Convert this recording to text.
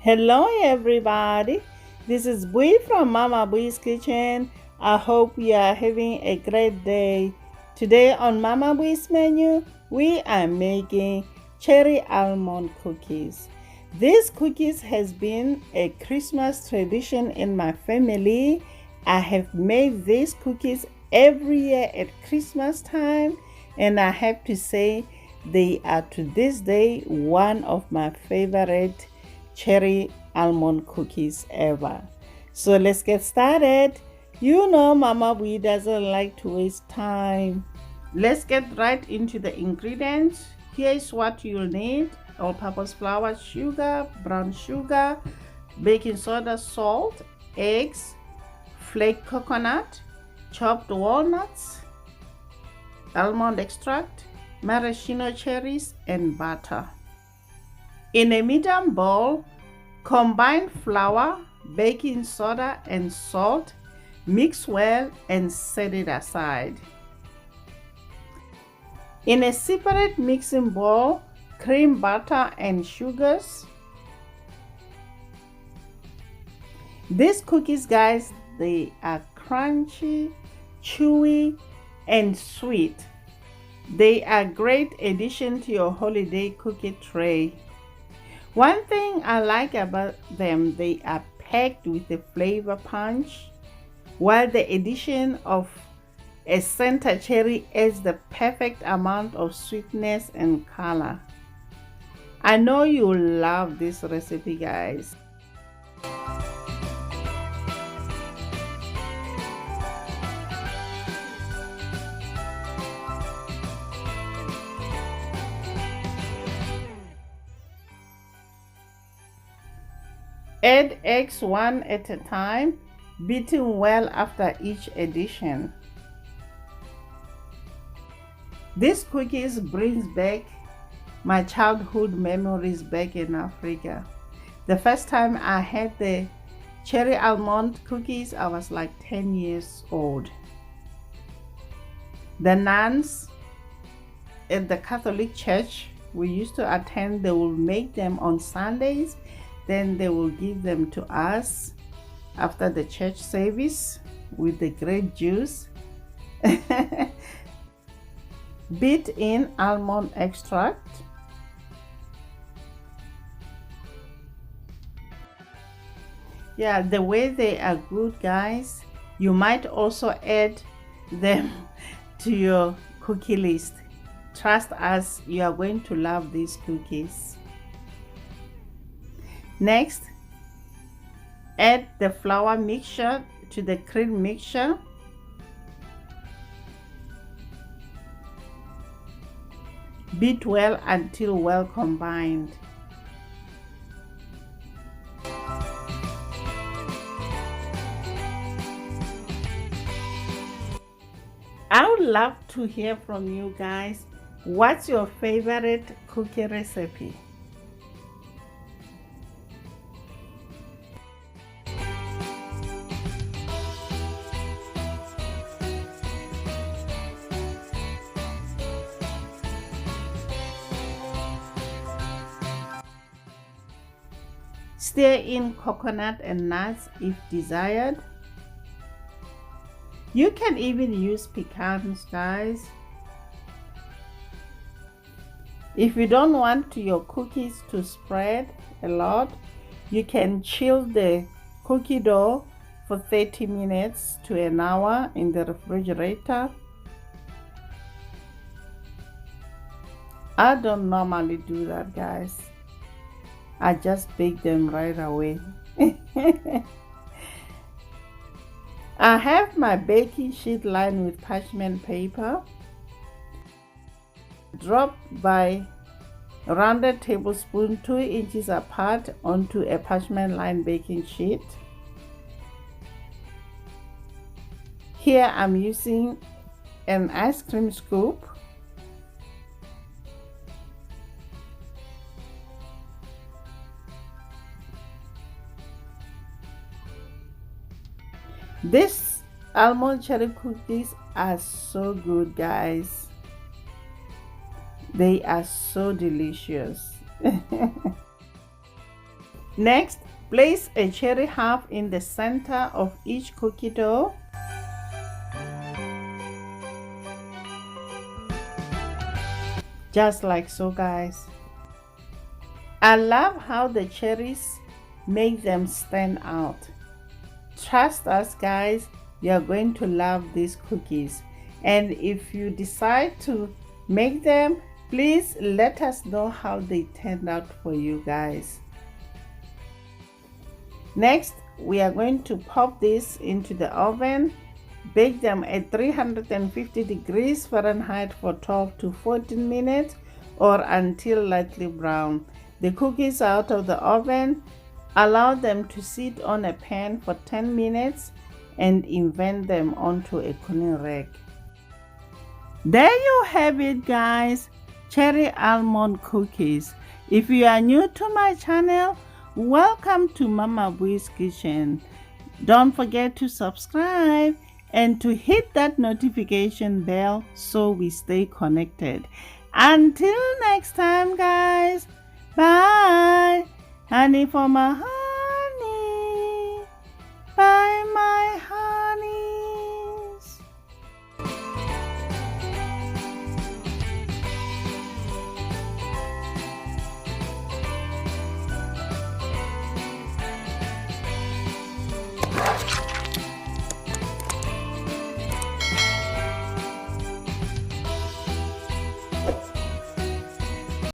Hello everybody, this is Bui from Mama Bui's Kitchen. I hope you are having a great day. Today on Mama Bui's menu, we are making cherry almond cookies. This cookies has been a Christmas tradition in my family. I have made these cookies every year at Christmas time, and I have to say they are to this day one of my favorite cherry almond cookies ever. So let's get started. You know Mama Bui doesn't like to waste time. Let's get right into the ingredients. Here is what you'll need: all-purpose flour, sugar, brown sugar, baking soda, salt, eggs, flaked coconut, chopped walnuts, almond extract, maraschino cherries, and butter. In a medium bowl, combine flour, baking soda, and salt. Mix well and set it aside. In a separate mixing bowl, cream butter and sugars. These cookies, guys, they are crunchy, chewy, and sweet. They are a great addition to your holiday cookie tray. One thing I like about them, they are packed with a flavor punch, while the addition of a center cherry adds the perfect amount of sweetness and color. I know you'll love this recipe, guys. Add eggs one at a time, beating well after each addition. This cookies brings back my childhood memories back in Africa. The first time I had the cherry almond cookies, I was like 10 years old. The nuns at the Catholic Church we used to attend, they will make them on Sundays. Then they will give them to us after the church service with the grape juice. Beat in almond extract. Yeah, the way they are good, guys, you might also add them to your cookie list. Trust us, you are going to love these cookies. Next, add the flour mixture to the cream mixture. Beat well until well combined. I would love to hear from you guys. What's your favorite cookie recipe? Stir in coconut and nuts if desired. You can even use pecans, guys. If you don't want your cookies to spread a lot, you can chill the cookie dough for 30 minutes to an hour in the refrigerator. I don't normally do that, guys. I just bake them right away. I have my baking sheet lined with parchment paper. Drop by rounded tablespoon 2 inches apart onto a parchment lined baking sheet. Here I'm using an ice cream scoop. These almond cherry cookies are so good, guys. They are so delicious. Next, place a cherry half in the center of each cookie dough. Just like so, guys. I love how the cherries make them stand out. Trust us, guys, you're going to love these cookies. And if you decide to make them, please let us know how they turned out for you guys. Next, we are going to pop this into the oven. Bake them at 350 degrees Fahrenheit for 12 to 14 minutes or until lightly brown. The cookies out of the oven, allow them to sit on a pan for 10 minutes and invert them onto a cooling rack. There you have it, guys, cherry almond cookies. If you are new to my channel, welcome to Mama Bui's Kitchen. Don't forget to subscribe and to hit that notification bell so we stay connected. Until next time, guys, bye. Honey for my heart.